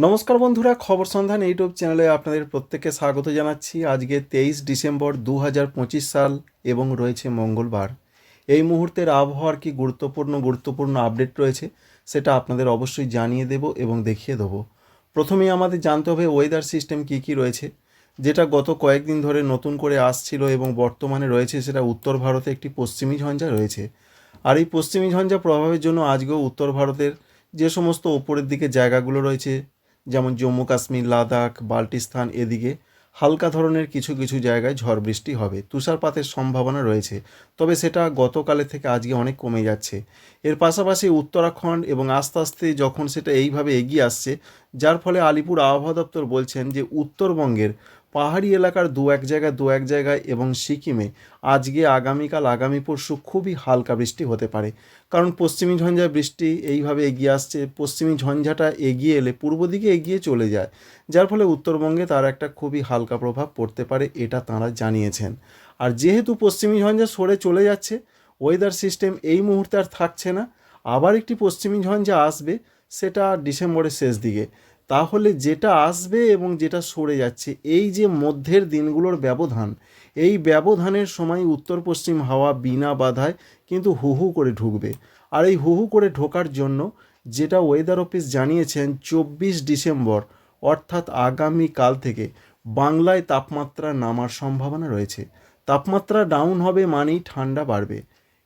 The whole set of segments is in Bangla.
নমস্কার বন্ধুরা, খবর সন্ধান ইউটিউব চ্যানেলে আপনাদের প্রত্যেককে স্বাগত জানাচ্ছি। আজকে 23 ডিসেম্বর 2025 সাল এবং রয়েছে মঙ্গলবার। এই মুহূর্তের আবহাওয়ার কি গুরুত্বপূর্ণ আপডেট রয়েছে সেটা আপনাদের অবশ্যই জানিয়ে দেব এবং দেখিয়ে দেবো। প্রথমেই আমাদের জানতে হবে ওয়েদার সিস্টেম কি রয়েছে, যেটা গত কয়েকদিন ধরে নতুন করে আসছিল এবং বর্তমানে রয়েছে। সেটা উত্তর ভারতে একটি পশ্চিমী ঝঞ্ঝা রয়েছে, আর এই পশ্চিমী ঝঞ্ঝা প্রভাবের জন্য আজকেও উত্তর ভারতের যে সমস্ত ওপরের দিকে জায়গাগুলো রয়েছে, যেমন জম্মু কাশ্মীর, লাদাখ, বাল্টিস্তান, এদিকে হালকা ধরনের কিছু কিছু জায়গায় ঝড় বৃষ্টি হবে, তুষারপাতের সম্ভাবনা রয়েছে। তবে সেটা গতকালের থেকে আজকে অনেক কমে যাচ্ছে। এর পাশাপাশি উত্তরাখণ্ড এবং আস্তে আস্তে যখন সেটা এইভাবে এগিয়ে আসছে, যার ফলে আলিপুর আবহাওয়া দপ্তর বলছেন যে উত্তরবঙ্গের পাহাড়ি এলাকার দু এক জায়গায় এবং সিকিমে আজকে, আগামীকাল, আগামী পরশু খুবই হালকা বৃষ্টি হতে পারে। কারণ পশ্চিমী ঝঞ্ঝার বৃষ্টি এইভাবে এগিয়ে আসছে। পশ্চিমী ঝঞ্ঝাটা এগিয়ে এলে পূর্ব দিকে এগিয়ে চলে যায়, যার ফলে উত্তরবঙ্গে তার একটা খুবই হালকা প্রভাব পড়তে পারে, এটা তাঁরা জানিয়েছেন। আর যেহেতু পশ্চিমী ঝঞ্ঝা সরে চলে যাচ্ছে, ওয়েদার সিস্টেম এই মুহূর্তে আর থাকছে না। আবার একটি পশ্চিমী ঝঞ্ঝা আসবে, সেটা ডিসেম্বরের শেষ দিকে। তাহলে যেটা আসবে এবং যেটা সরে যাচ্ছে, এই যে মধ্যের দিনগুলোর ব্যবধান, এই ব্যবধানের সময় উত্তর পশ্চিম হাওয়া বিনা বাধায় কিন্তু হু হু করে ঢুকবে। আর এই হু হু করে ঢোকার জন্য যেটা ওয়েদার অফিস জানিয়েছেন, 24 ডিসেম্বর অর্থাৎ আগামীকাল থেকে বাংলায় তাপমাত্রা নামার সম্ভাবনা রয়েছে। তাপমাত্রা ডাউন হবে মানেই ঠান্ডা বাড়বে।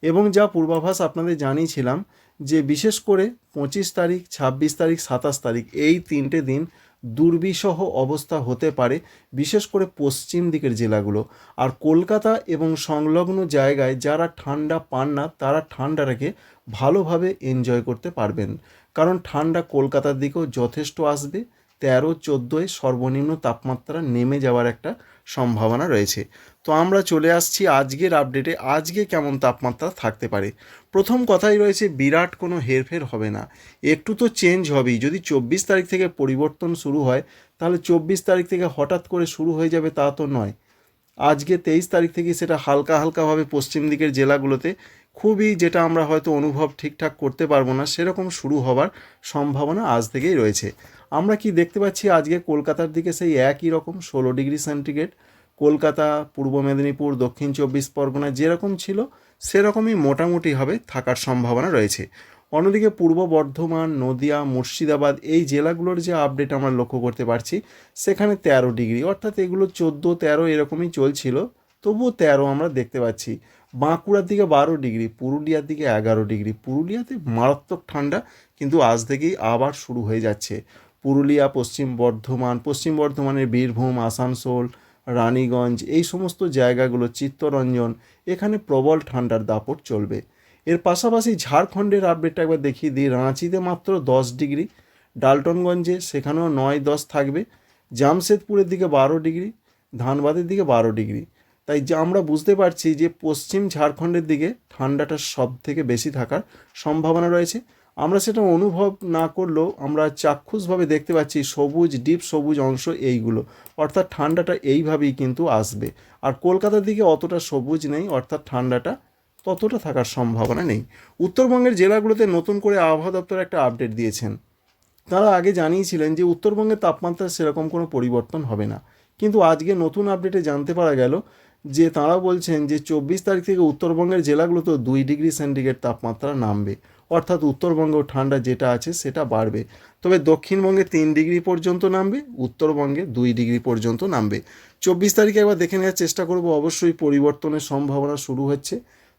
এবং যা পূর্বাভাস আপনাদের জানিয়েছিলাম যে বিশেষ করে 25 তারিখ, 26 তারিখ, 27 তারিখ এই 3টে দিন দুর্বিষহ অবস্থা হতে পারে, বিশেষ করে পশ্চিম দিকের জেলাগুলো। আর কলকাতা এবং সংলগ্ন জায়গায় যারা ঠান্ডা পান না, তারা ঠান্ডাটাকে ভালোভাবে এনজয় করতে পারবেন। কারণ ঠান্ডা কলকাতার দিকেও যথেষ্ট আসবে। 13-14 সর্বনিম্ন তাপমাত্রা নেমে যাওয়ার একটা সম্ভাবনা রয়েছে। তো আমরা চলে আসছি আজকের আপডেটে। আজকে কেমন তাপমাত্রা থাকতে পারে। প্রথম কথাই রয়েছে, বিরাট কোনো হেরফের হবে না, একটু তো চেঞ্জ হবেই। যদি 24 তারিখ থেকে পরিবর্তন শুরু হয়, তাহলে 24 তারিখ থেকে হঠাৎ করে শুরু হয়ে যাবে তা তো নয়। আজকে 23 তারিখ থেকে সেটা হালকা হালকাভাবে পশ্চিম দিকের জেলাগুলোতে খুবই, যেটা আমরা হয়তো অনুভব ঠিকঠাক করতে পারবো না, সেরকম শুরু হবার সম্ভাবনা আজ থেকেই রয়েছে। আমরা কি দেখতে পাচ্ছি, আজকে কলকাতার দিকে সেই একই রকম 16 ডিগ্রি সেন্টিগ্রেড। কলকাতা, পূর্ব মেদিনীপুর, দক্ষিণ 24 পরগনা যেরকম ছিল সেরকমই মোটামুটিভাবে থাকার সম্ভাবনা রয়েছে। অন্যদিকে পূর্ব বর্ধমান, নদিয়া, মুর্শিদাবাদ এই জেলাগুলোর যে আপডেট আমরা লক্ষ্য করতে পারছি, সেখানে 13 ডিগ্রি, অর্থাৎ এগুলো 14-13 এরকমই চলছিল, তবুও 13 আমরা দেখতে পাচ্ছি। বাঁকুড়ার দিকে 12 ডিগ্রি, পুরুলিয়ার দিকে 11 ডিগ্রি। পুরুলিয়াতে মারাত্মক ঠান্ডা কিন্তু আজ থেকেই আবার শুরু হয়ে যাচ্ছে। পুরুলিয়া, পশ্চিম বর্ধমানের বীরভূম, আসানসোল, রানীগঞ্জ এই সমস্ত জায়গাগুলো, চিত্তরঞ্জন, এখানে প্রবল ঠান্ডার দাপট চলবে। এর পাশাপাশি ঝাড়খণ্ডের আপডেটটা একবার দেখিয়ে দিই। রাঁচিতে মাত্র 10 ডিগ্রি, ডালটনগঞ্জে সেখানেও 9-10 থাকবে, জামশেদপুরের দিকে 12 ডিগ্রি, ধানবাদের দিকে 12 ডিগ্রি। তাই যে আমরা বুঝতে পারছি যে পশ্চিম ঝাড়খণ্ডের দিকে ঠান্ডাটা সব থেকে বেশি থাকার সম্ভাবনা রয়েছে। আমরা সেটা অনুভব না করলেও আমরা চাক্ষুষভাবে দেখতে পাচ্ছি সবুজ, ডিপ সবুজ অংশ এইগুলো, অর্থাৎ ঠান্ডাটা এইভাবেই কিন্তু আসবে। আর কলকাতার দিকে অতটা সবুজ নেই, অর্থাৎ ঠান্ডাটা ততটা থাকার সম্ভাবনা নেই। উত্তরবঙ্গের জেলাগুলোতে নতুন করে আবহাওয়া দপ্তর একটা আপডেট দিয়েছেন। তারা আগে জানিয়েছিলেন যে উত্তরবঙ্গের তাপমাত্রার সেরকম কোনো পরিবর্তন হবে না, কিন্তু আজকে নতুন আপডেটে জানতে পারা গেল যে তাঁরা বলছেন যে 24 তারিখ থেকে উত্তরবঙ্গের জেলাগুলোতেও 2 ডিগ্রি সেন্টিগ্রেড তাপমাত্রা নামবে, অর্থাৎ উত্তরবঙ্গেও ঠান্ডা যেটা আছে সেটা বাড়বে। তবে দক্ষিণবঙ্গে 3 ডিগ্রি পর্যন্ত নামবে, উত্তরবঙ্গে 2 ডিগ্রি পর্যন্ত নামবে। 24 তারিখে একবার দেখে নেওয়ার চেষ্টা করব, অবশ্যই পরিবর্তনের সম্ভাবনা শুরু হচ্ছে।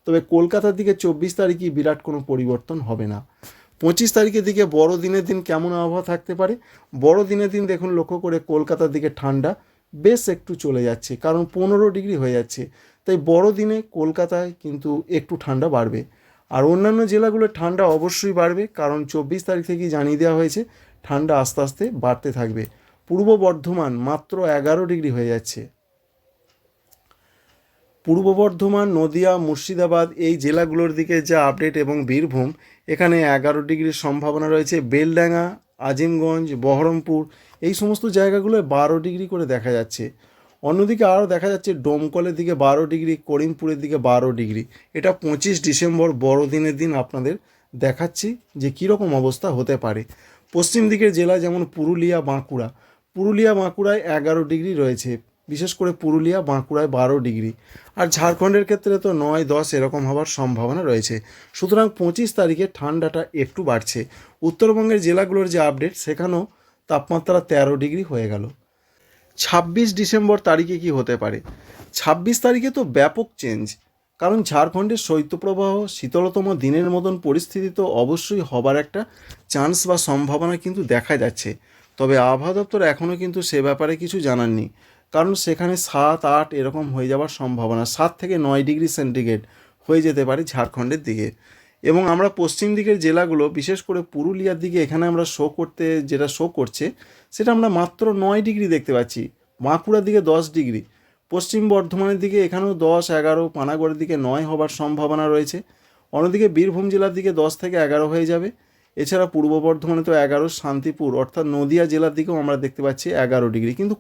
তবে কলকাতার দিকে 24 তারিখই বিরাট কোনো পরিবর্তন হবে না। 25 তারিখের দিকে বড়দিনের দিন কেমন আবহাওয়া থাকতে পারে। বড়দিনের দিন দেখুন, লক্ষ্য করে কলকাতার দিকে ঠান্ডা বেশ একটু চলে যাচ্ছে, কারণ 15 ডিগ্রি হয়ে যাচ্ছে। তাই বড়দিনে কলকাতায় কিন্তু একটু ঠান্ডা বাড়বে। আর অন্যান্য জেলাগুলো ঠান্ডা অবশ্যই বাড়বে, কারণ 24 তারিখ থেকেই জানিয়ে দেওয়া হয়েছে ঠান্ডা আস্তে আস্তে বাড়তে থাকবে। পূর্ব বর্ধমান মাত্র 11 ডিগ্রি হয়ে যাচ্ছে। পূর্ব বর্ধমান, নদিয়া, মুর্শিদাবাদ এই জেলাগুলোর দিকে যা আপডেট, এবং বীরভূম, এখানে 11 ডিগ্রির সম্ভাবনা রয়েছে। বেলডাঙ্গা, আজিমগঞ্জ, বহরমপুর এই সমস্ত জায়গাগুলোয় 12 ডিগ্রি করে দেখা যাচ্ছে। অন্যদিকে আরও দেখা যাচ্ছে ডোমকলের দিকে 12 ডিগ্রি, করিমপুরের দিকে 12 ডিগ্রি। এটা 25 ডিসেম্বর বড়দিনের দিন আপনাদের দেখাচ্ছি যে কীরকম অবস্থা হতে পারে। পশ্চিম দিকের জেলা যেমন পুরুলিয়া বাঁকুড়ায় 11 ডিগ্রি রয়েছে, বিশেষ করে পুরুলিয়া বাঁকুড়ায় 12 ডিগ্রি। আর ঝাড়খণ্ডের ক্ষেত্রে তো 9-10 এরকম হওয়ার সম্ভাবনা রয়েছে। সুতরাং 25 তারিখে ঠান্ডাটা একটু বাড়ছে। উত্তরবঙ্গের জেলাগুলোর যে আপডেট, সেখানেও তাপমাত্রা 13 ডিগ্রি হয়ে গেল। 26 ডিসেম্বর তারিখে কি হতে পারে? 26 তারিখে তো ব্যাপক চেঞ্জ, কারণ ঝাড়খণ্ডের শৈত্যপ্রবাহ, শীতলতম দিনের মতন পরিস্থিতি তো অবশ্যই হবার একটা চান্স বা সম্ভাবনা কিন্তু দেখা যাচ্ছে। তবে আবহাওয়া দপ্তর এখনও কিন্তু সে ব্যাপারে কিছু জানাননি, কারণ সেখানে 7-8 এরকম হয়ে যাওয়ার সম্ভাবনা, 7 থেকে 9 ডিগ্রি সেন্টিগ্রেড হয়ে যেতে পারে ঝাড়খণ্ডের দিকে। এবং আমরা পশ্চিম দিকের জেলাগুলো, বিশেষ করে পুরুলিয়ার দিকে, এখানে আমরা যেটা শো করছে সেটা আমরা মাত্র 9 ডিগ্রি দেখতে পাচ্ছি। বাঁকুড়ার দিকে 10 ডিগ্রি, পশ্চিম বর্ধমানের দিকে এখানেও 10-11, পানাগড়ের দিকে 9 হবার সম্ভাবনা রয়েছে। অন্যদিকে বীরভূম জেলার দিকে 10 থেকে 11 হয়ে যাবে। এছাড়া পূর্ব বর্ধমানে তো 11, শান্তিপুর অর্থাৎ নদিয়া জেলার দিকেও আমরা দেখতে পাচ্ছি 11 ডিগ্রি, কিন্তু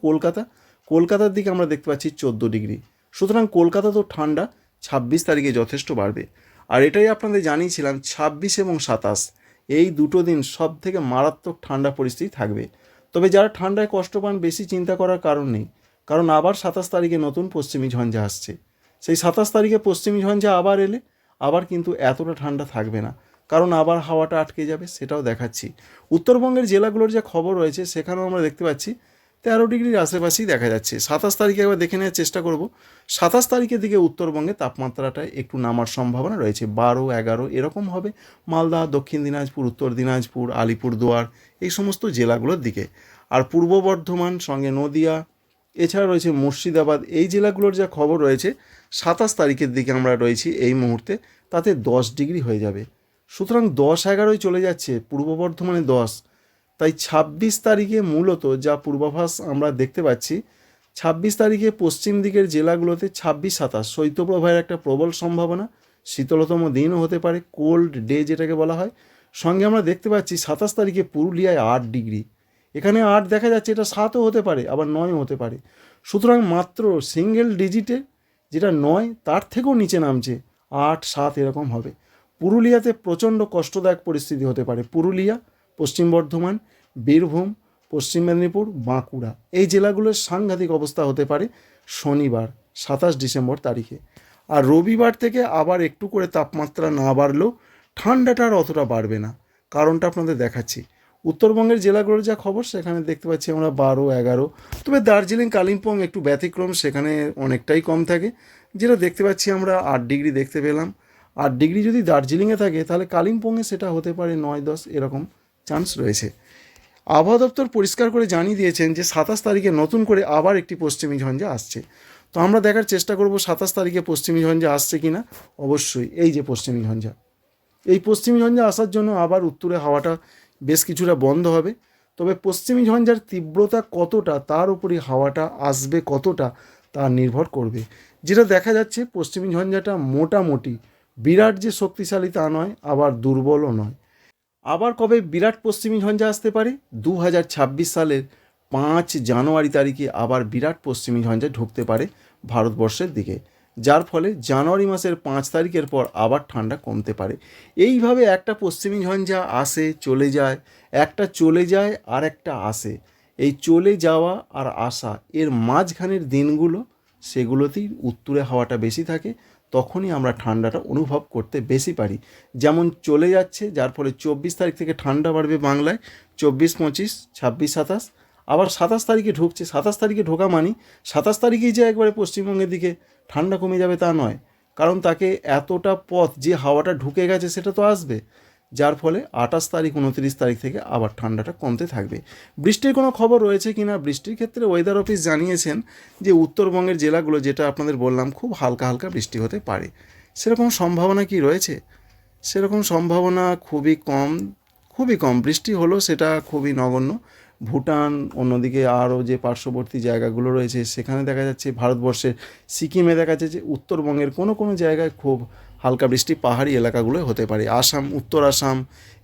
কলকাতার দিকে আমরা দেখতে পাচ্ছি 14 ডিগ্রি। সুতরাং কলকাতা তো ঠান্ডা 26 তারিখে যথেষ্ট বাড়বে। আর এটাই আপনাদের জানিয়েছিলাম, 26 এবং 27 এই দুটো দিন সব থেকে মারাত্মক ঠান্ডা পরিস্থিতি থাকবে। তবে যারা ঠান্ডায় কষ্ট পান, বেশি চিন্তা করার কারণ নেই, কারণ আবার 27 তারিখে নতুন পশ্চিমী ঝঞ্ঝা আসছে। সেই 27 তারিখে পশ্চিমী ঝঞ্ঝা আবার এলে আবার কিন্তু এতটা ঠান্ডা থাকবে না, কারণ আবার হাওয়াটা আটকে যাবে, সেটাও দেখাচ্ছি। উত্তরবঙ্গের জেলাগুলোর যে খবর রয়েছে, সেখানেও আমরা দেখতে পাচ্ছি 13 ডিগ্রির আশেপাশেই দেখা যাচ্ছে। 27 তারিখে একবার দেখে নেওয়ার চেষ্টা করব। 27 তারিখের দিকে উত্তরবঙ্গে তাপমাত্রাটা একটু নামার সম্ভাবনা রয়েছে, 12-11 এরকম হবে মালদা, দক্ষিণ দিনাজপুর, উত্তর দিনাজপুর, আলিপুরদুয়ার এই সমস্ত জেলাগুলোর দিকে। আর পূর্ব বর্ধমান, সঙ্গে নদিয়া, এছাড়া রয়েছে মুর্শিদাবাদ, এই জেলাগুলোর যা খবর রয়েছে, 27 তারিখের দিকে আমরা রয়েছি এই মুহূর্তে, তাতে 10 ডিগ্রি হয়ে যাবে। সুতরাং 10-11 চলে যাচ্ছে, পূর্ব বর্ধমানে 10। তাই 26 তারিখে মূলত যা পূর্বাভাস আমরা দেখতে পাচ্ছি, 26 তারিখে পশ্চিম দিকের জেলাগুলোতে 26-27 শৈত্যপ্রবাহের একটা প্রবল সম্ভাবনা, শীতলতম দিনও হতে পারে, কোল্ড ডে যেটাকে বলা হয়। সঙ্গে আমরা দেখতে পাচ্ছি 27 তারিখে পুরুলিয়ায় 8 ডিগ্রি, এখানে 8 দেখা যাচ্ছে, এটা 7ও হতে পারে, আবার 9ও হতে পারে। সুতরাং মাত্র সিঙ্গেল ডিজিটে, যেটা 9 তার থেকেও নিচে নামছে, 8-7 এরকম হবে। পুরুলিয়াতে প্রচণ্ড কষ্টদায়ক পরিস্থিতি হতে পারে। পুরুলিয়া, পশ্চিম বর্ধমান, বীরভূম, পশ্চিম মেদিনীপুর, বাঁকুড়া এই জেলাগুলোর সাংঘাতিক অবস্থা হতে পারে শনিবার 27 ডিসেম্বর তারিখে। আর রবিবার থেকে আবার একটু করে তাপমাত্রা না বাড়লেও ঠান্ডাটা আর অতটা বাড়বে না। কারণটা আপনাদের দেখাচ্ছি। উত্তরবঙ্গের জেলাগুলোর যা খবর, সেখানে দেখতে পাচ্ছি আমরা 12-11। তবে দার্জিলিং, কালিম্পং একটু ব্যতিক্রম, সেখানে অনেকটাই কম থাকে। যেটা দেখতে পাচ্ছি আমরা 8 ডিগ্রি দেখতে পেলাম। 8 ডিগ্রি যদি দার্জিলিংয়ে থাকে, তাহলে কালিম্পংয়ে সেটা হতে পারে 9-10 এরকম চান্স রয়েছে। আবহাওয়া দপ্তর পরিষ্কার করে জানিয়ে দিয়েছেন যে 27 তারিখে নতুন করে আবার একটি পশ্চিমী ঝঞ্ঝা আসছে। তো আমরা দেখার চেষ্টা করব 27 তারিখে পশ্চিমী ঝঞ্ঝা আসছে কি না। অবশ্যই এই যে পশ্চিমী ঝঞ্ঝা, এই পশ্চিমী ঝঞ্ঝা আসার জন্য আবার উত্তরে হাওয়াটা বেশ কিছুটা বন্ধ হবে। তবে পশ্চিমী ঝঞ্ঝার তীব্রতা কতটা, তার উপরই হাওয়াটা আসবে কতটা, তা নির্ভর করবে। যেটা দেখা যাচ্ছে, পশ্চিমী ঝঞ্ঝাটা মোটামুটি বিরাট যে শক্তিশালী তা নয়, আবার দুর্বলও নয়। আবার কবে বিরাট পশ্চিমী ঝঞ্ঝা আসতে পারে? 2026 সালের 5 জানুয়ারি তারিখে আবার বিরাট পশ্চিমী ঝঞ্ঝা ঢুকতে পারে ভারতবর্ষের দিকে, যার ফলে জানুয়ারি মাসের 5 তারিখের পর আবার ঠান্ডা কমতে পারে। এইভাবে একটা পশ্চিমী ঝঞ্ঝা আসে, চলে যায়, একটা চলে যায় আর একটা আসে। এই চলে যাওয়া আর আসা এর মাঝখানের দিনগুলো, সেগুলোতেই উত্তুরে হাওয়াটা বেশি থাকে, তখনই আমরা ঠান্ডাটা অনুভব করতে বেশি পারি। যেমন চলে যাচ্ছে, যার ফলে 24 তারিখ থেকে ঠান্ডা বাড়বে বাংলায়, 24-25, 26-27। আবার 27 তারিখে ঢুকছে, 27 তারিখে ঢোকা মানে 27 তারিখেই যে একবারে পশ্চিমবঙ্গের দিকে ঠান্ডা কমে যাবে তা নয়, কারণ তাকে এতটা পথ যে হাওয়াটা ঢুকে গেছে সেটা তো আসবে, যার ফলে 28 তারিখ, 29 তারিখ থেকে আবার ঠান্ডাটা কমতে থাকবে। বৃষ্টির কোনো খবর রয়েছে কি না? বৃষ্টির ক্ষেত্রে ওয়েদার অফিস জানিয়েছেন যে উত্তরবঙ্গের জেলাগুলো, যেটা আপনাদের বললাম, খুব হালকা হালকা বৃষ্টি হতে পারে। সেরকম সম্ভাবনা কি রয়েছে? সেরকম সম্ভাবনা খুবই কম, খুবই কম। বৃষ্টি হলো সেটা খুবই নগণ্য। ভুটান, অন্যদিকে আরও যে পার্শ্ববর্তী জায়গাগুলো রয়েছে, সেখানে দেখা যাচ্ছে, ভারতবর্ষের সিকিমে দেখা যাচ্ছে যে উত্তরবঙ্গের কোনো কোনো জায়গায় খুব হালকা বৃষ্টি পাহাড়ি এলাকাগুলোয় হতে পারে। আসাম, উত্তর আসাম,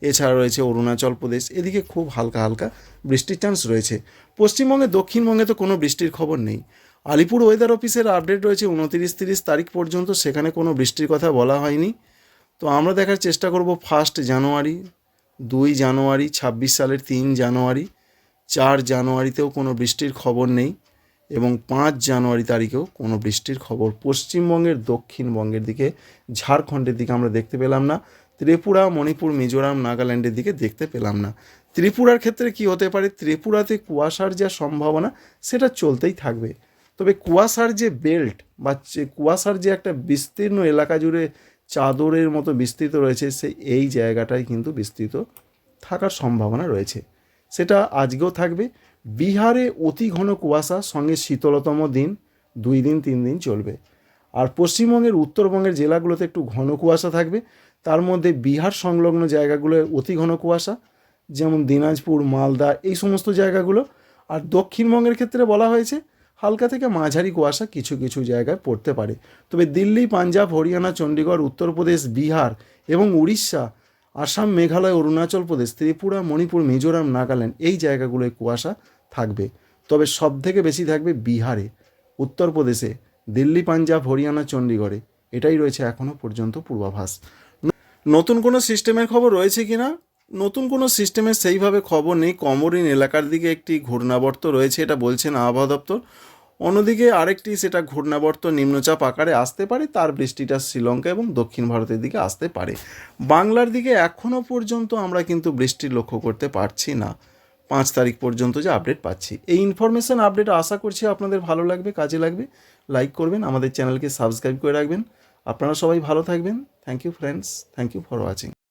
এছাড়া রয়েছে অরুণাচল প্রদেশ, এদিকে খুব হালকা হালকা বৃষ্টির চান্স রয়েছে। পশ্চিমবঙ্গে, দক্ষিণবঙ্গে তো কোনো বৃষ্টির খবর নেই। আলিপুর ওয়েদার অফিসের আপডেট রয়েছে 29-30 তারিখ পর্যন্ত, সেখানে কোনো বৃষ্টির কথা বলা হয়নি। তো আমরা দেখার চেষ্টা করব 1 জানুয়ারি 2 জানুয়ারি 26 সালের 3 জানুয়ারি, 4 জানুয়ারিতেও কোনো বৃষ্টির খবর নেই এবং 5 জানুয়ারি তারিখেও কোনো বৃষ্টির খবর পশ্চিমবঙ্গের দক্ষিণবঙ্গের দিকে, ঝাড়খণ্ডের দিকে আমরা দেখতে পেলাম না। ত্রিপুরা, মণিপুর, মিজোরাম, নাগাল্যান্ডের দিকে দেখতে পেলাম না। ত্রিপুরার ক্ষেত্রে কি হতে পারে, ত্রিপুরাতে কুয়াশার যা সম্ভাবনা সেটা চলতেই থাকবে, তবে কুয়াশার যে বেল্ট বা কুয়াশার যে একটা বিস্তীর্ণ এলাকা জুড়ে চাদরের মতো বিস্তৃত রয়েছে, এই জায়গাটায় কিন্তু বিস্তৃত থাকার সম্ভাবনা রয়েছে, সেটা আজকেও থাকবে। বিহারে অতি ঘন কুয়াশা সঙ্গে শীতলতম দিন, 2 দিন 3 দিন চলবে। আর পশ্চিমবঙ্গের উত্তরবঙ্গের জেলাগুলোতে একটু ঘন কুয়াশা থাকবে, তার মধ্যে বিহার সংলগ্ন জায়গাগুলোয় অতি ঘন কুয়াশা, যেমন দিনাজপুর, মালদা, এই সমস্ত জায়গাগুলো। আর দক্ষিণবঙ্গের ক্ষেত্রে বলা হয়েছে হালকা থেকে মাঝারি কুয়াশা কিছু কিছু জায়গায় পড়তে পারে, তবে দিল্লি, পাঞ্জাব, হরিয়ানা, চণ্ডীগড়, উত্তরপ্রদেশ, বিহার এবং উড়িষ্যা, আসাম, মেঘালয়, অরুণাচল প্রদেশ, ত্রিপুরা, মণিপুর, মিজোরাম, নাগাল্যান্ড, এই জায়গাগুলোয় কুয়াশা থাকবে। তবে সব থেকে বেশি থাকবে বিহারে, উত্তরপ্রদেশে, দিল্লি, পাঞ্জাব, হরিয়ানা, চণ্ডীগড়ে। এটাই রয়েছে এখনও পর্যন্ত পূর্বাভাস। নতুন কোনো সিস্টেমের খবর রয়েছে কি না, নতুন কোনো সিস্টেমের সেইভাবে খবর নেই। কমরিন এলাকার দিকে একটি ঘূর্ণাবর্ত রয়েছে, এটা বলছেন আবহাওয়া দপ্তর। অন্যদিকে আরেকটি সেটা ঘূর্ণাবর্ত নিম্নচাপ আকারে আসতে পারে, তার বৃষ্টিটা শ্রীলঙ্কা এবং দক্ষিণ ভারতের দিকে আসতে পারে। বাংলার দিকে এখনও পর্যন্ত আমরা কিন্তু বৃষ্টির লক্ষ্য করতে পারছি না, 5 তারিখ পর্যন্ত যে আপডেট পাচ্ছি। এই ইনফরমেশান আপডেট আশা করছি আপনাদের ভালো লাগবে, কাজে লাগবে। লাইক করবেন, আমাদের চ্যানেলকে সাবস্ক্রাইব করে রাখবেন। আপনারা সবাই ভালো থাকবেন। Thank you friends, thank you for watching.